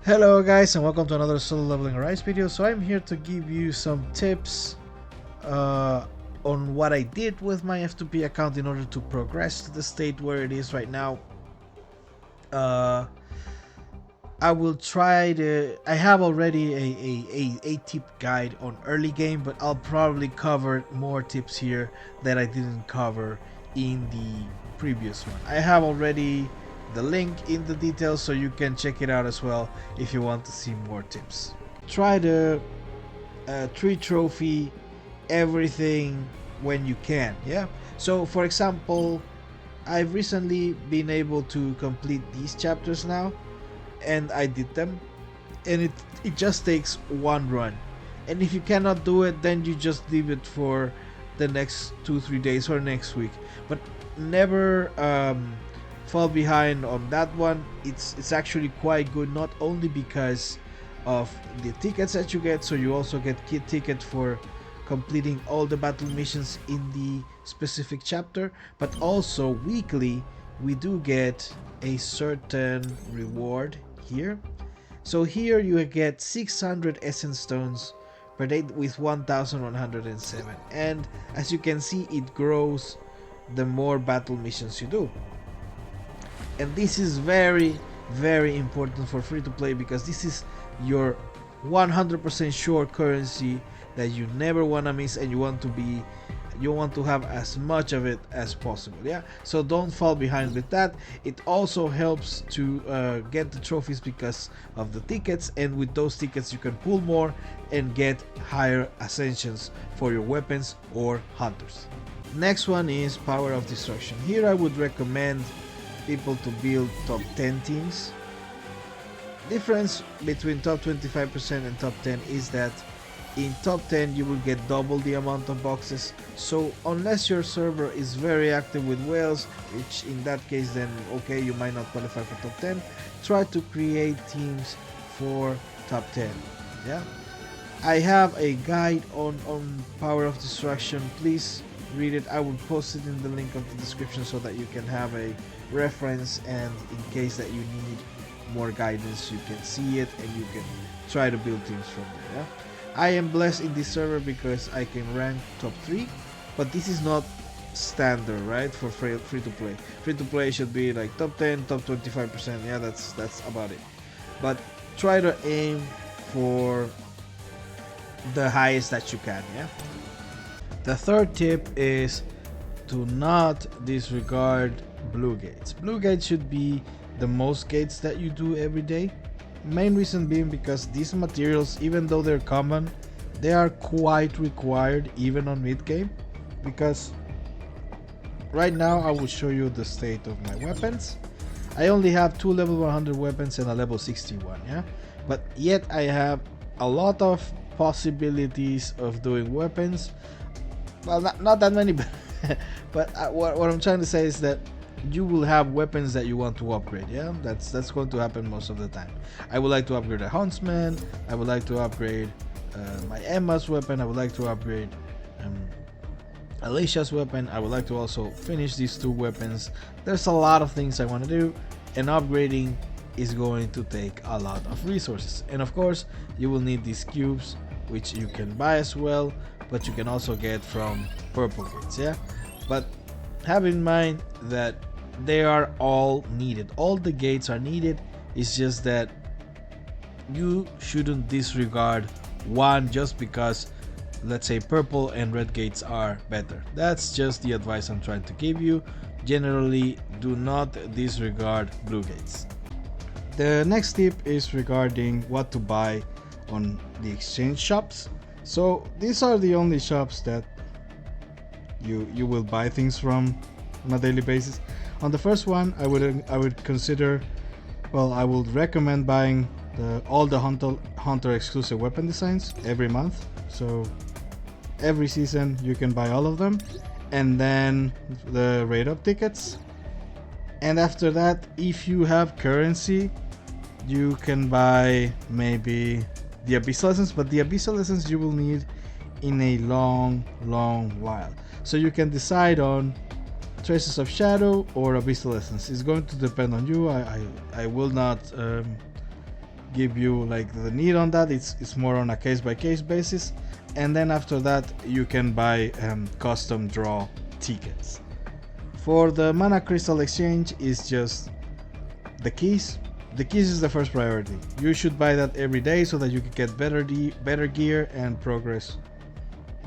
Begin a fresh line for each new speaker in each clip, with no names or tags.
Hello guys and welcome to another sololevelingarise video. So I'm here to give you some tips on what I did with my F2P account in order to progress to the state where it is right now. I will try to. I have already a tip guide on early game, but I'll probably cover more tips here that I didn't cover in the previous one. I have already the link in the details, so you can check it out as well if you want to see more tips. Try to 3 trophy everything when you can. Yeah. So for example, I've recently been able to complete these chapters now, and I did them, and it just takes one run. And if you cannot do it, then you just leave it for the next 2-3 days or next week, but never fall behind on that one. It's actually quite good, not only because of the tickets that you get, so you also get key ticket for completing all the battle missions in the specific chapter, but also weekly we do get a certain reward here. So here you get 600 essence stones per day with 1107, and as you can see, it grows the more battle missions you do. And this is very important for free to play, because this is your 100% sure currency that you never want to miss, and you want to have as much of it as possible. Yeah, so don't fall behind with that. It also helps to get the trophies because of the tickets, and with those tickets you can pull more and get higher ascensions for your weapons or hunters. Next one is Power of Destruction. Here I would recommend people to build top 10 teams. Difference between top 25% and top 10 is that in top 10 you will get double the amount of boxes. So unless your server is very active with whales, which in that case then okay, you might not qualify for top 10, try to create teams for top 10. Yeah, I have a guide on Power of Destruction. Please read it. I will post it in the link of the description so that you can have a reference, and in case that you need more guidance, you can see it and you can try to build teams from there. Yeah? I am blessed in this server because I can rank top 3, but this is not standard, right? For free to play. Free to play should be like top 10, top 25%. Yeah, that's about it. But try to aim for the highest that you can. Yeah. The third tip is to not disregard blue gates. Blue gates should be the most gates that you do every day. Main reason being because these materials, even though they're common, they are quite required even on mid game. Because right now I will show you the state of my weapons. I only have 2 level 100 weapons and a level 61, yeah, but yet I have a lot of possibilities of doing weapons. Well, not that many, but what I'm trying to say is that you will have weapons that you want to upgrade. Yeah, that's going to happen most of the time. I would like to upgrade a huntsman. I would like to upgrade my Emma's weapon. I would like to upgrade Alicia's weapon. I would like to also finish these 2 weapons. There's a lot of things I want to do, and upgrading is going to take a lot of resources. And of course, you will need these cubes, which you can buy as well, but you can also get from purple gates. Yeah, but have in mind that they are all needed. All the gates are needed. It's just that you shouldn't disregard one just because, let's say, purple and red gates are better. That's just the advice I'm trying to give you. Generally, do not disregard blue gates. The next tip is regarding what to buy on the exchange shops. So these are the only shops that you will buy things from on a daily basis. On the first one, I would consider, well, I would recommend buying all the hunter exclusive weapon designs every month. So every season you can buy all of them, and then the raid up tickets. And after that, if you have currency, you can buy maybe the abyssal essence, but the abyssal essence you will need in a long while. So you can decide on Traces of Shadow or Abyssal Essence. It's going to depend on you. I will not give you like the need on that. It's more on a case-by-case basis, and then after that you can buy custom draw tickets. For the mana crystal exchange, is just the keys. The keys is the first priority. You should buy that every day so that you can get better gear and progress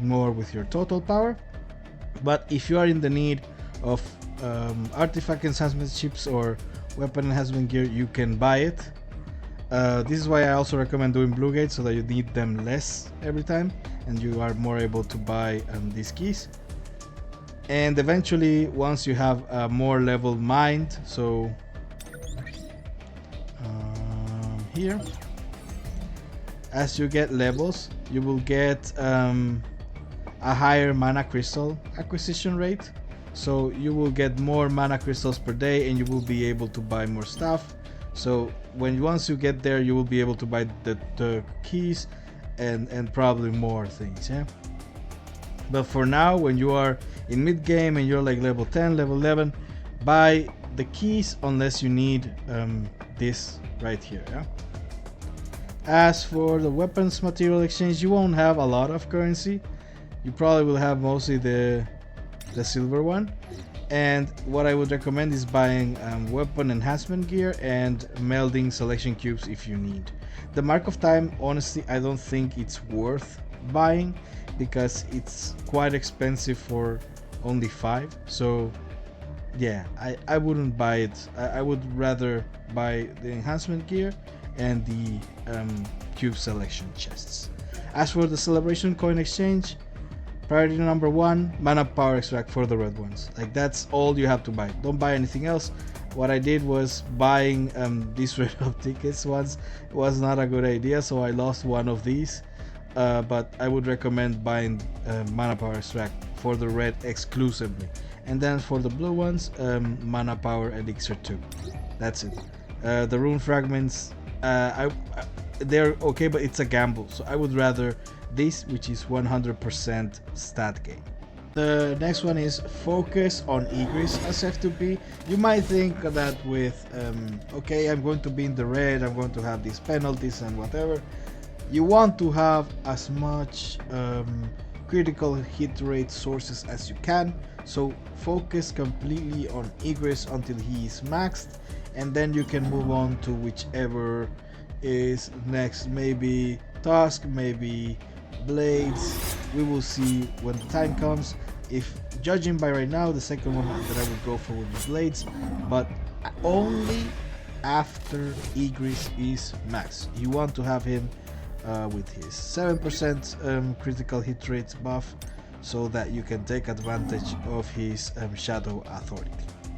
more with your total power. But if you are in the need of artifact enhancement chips or weapon enhancement gear, you can buy it. This is why I also recommend doing blue gates, so that you need them less every time and you are more able to buy these keys. And eventually, once you have a more leveled mind, so here, as you get levels, you will get a higher mana crystal acquisition rate. So you will get more mana crystals per day and you will be able to buy more stuff. So once you get there, you will be able to buy the keys and probably more things, yeah. But for now, when you are in mid game and you're like level 10, level 11, buy the keys unless you need this right here, yeah. As for the weapons material exchange, you won't have a lot of currency. You probably will have mostly the silver one. And what I would recommend is buying weapon enhancement gear and melding selection cubes if you need. The Mark of Time, honestly, I don't think it's worth buying because it's quite expensive for only 5. So yeah, I wouldn't buy it. I would rather buy the enhancement gear and the cube selection chests. As for the celebration coin exchange, priority number 1, mana power extract for the red ones. Like, that's all you have to buy. Don't buy anything else. What I did was buying these red up tickets once. It was not a good idea, so I lost one of these. But I would recommend buying mana power extract for the red exclusively. And then for the blue ones, mana power elixir 2. That's it. The rune fragments, they're okay, but it's a gamble. So I would rather this, which is 100% stat gain. The next one is focus on Igris as F2P. You might think that with, okay, I'm going to be in the red, I'm going to have these penalties and whatever. You want to have as much critical hit rate sources as you can. So focus completely on Igris until he is maxed, and then you can move on to whichever is next. Maybe Tusk, maybe Blades. We will see when the time comes. If judging by right now, the second one that I would go for would be Blades, but only after Igris is max. You want to have him with his 7% critical hit rate buff, so that you can take advantage of his shadow authority.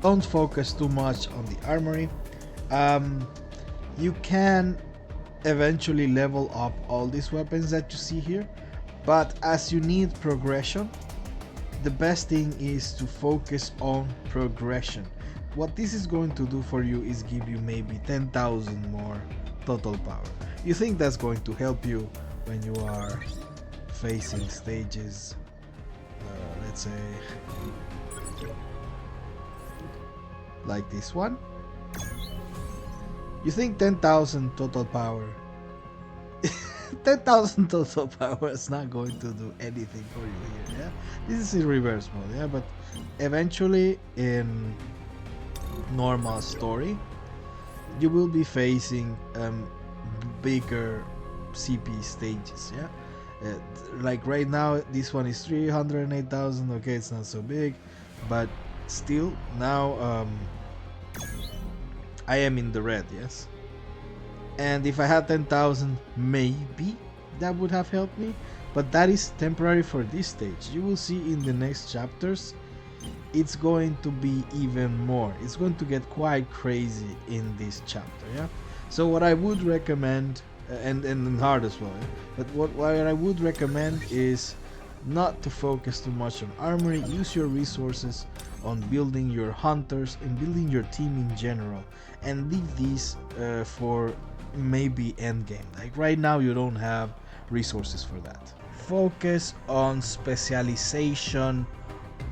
Don't focus too much on the armory. You can eventually level up all these weapons that you see here, but as you need progression, the best thing is to focus on progression. What this is going to do for you is give you maybe 10,000 more total power. You think that's going to help you when you are facing stages, let's say like this one. You think 10,000 total power 10,000 total power is not going to do anything for you here, yeah? This is in reverse mode, yeah? But eventually in normal story, you will be facing bigger CP stages, yeah? Like right now, this one is 308,000, okay, it's not so big, but still, now I am in the red, yes? And if I had 10,000, maybe that would have helped me, but that is temporary for this stage. You will see in the next chapters, it's going to be even more. It's going to get quite crazy in this chapter, yeah? So what I would recommend, and hard as well, yeah? But what I would recommend is not to focus too much on armory. Use your resources on building your hunters and building your team in general, and leave these for maybe end game. Like right now, you don't have resources for that. Focus on specialization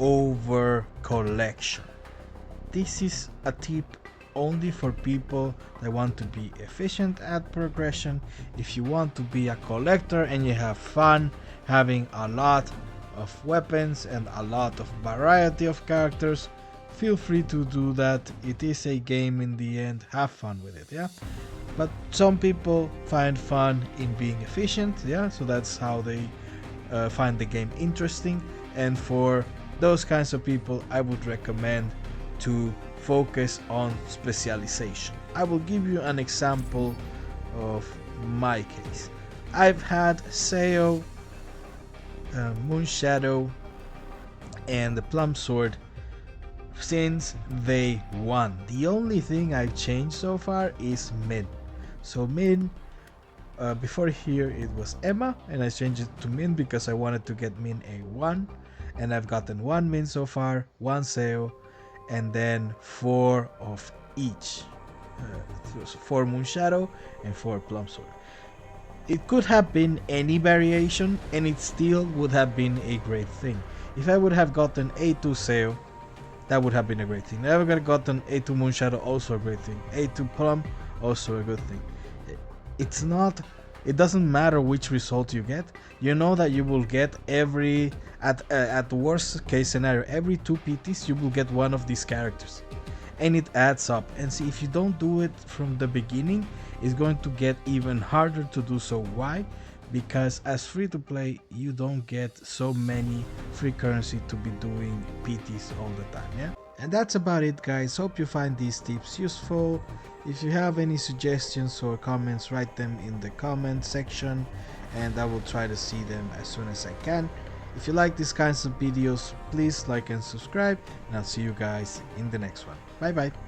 over collection. This is a tip only for people that want to be efficient at progression. If you want to be a collector and you have fun having a lot of weapons and a lot of variety of characters, feel free to do that. It is a game in the end, have fun with it, yeah. But some people find fun in being efficient, yeah, so that's how they find the game interesting. And for those kinds of people, I would recommend to focus on specialization. I will give you an example of my case. I've had Seo, Moonshadow, and the Plum Sword since day one. The only thing I've changed so far is Min. So Min, before here it was Emma, and I changed it to Min because I wanted to get Min a 1, and I've gotten 1 Min so far, 1 Seo, and then 4 of each. 4 Moonshadow and 4 Plum Sword. It could have been any variation and it still would have been a great thing. If I would have gotten A2 Seo, that would have been a great thing. If I would have gotten A2 Moonshadow, also a great thing. A2 Plum, also a good thing. It doesn't matter which result you get. You know that you will get at the worst case scenario, every 2 PTs you will get one of these characters. And it adds up. And see, if you don't do it from the beginning, it's going to get even harder to do so. Why? Because as free to play, you don't get so many free currency to be doing PTs all the time, yeah? And that's about it, guys. Hope you find these tips useful. If you have any suggestions or comments, write them in the comment section and I will try to see them as soon as I can. If you like these kinds of videos, please like and subscribe, and I'll see you guys in the next one. Bye bye.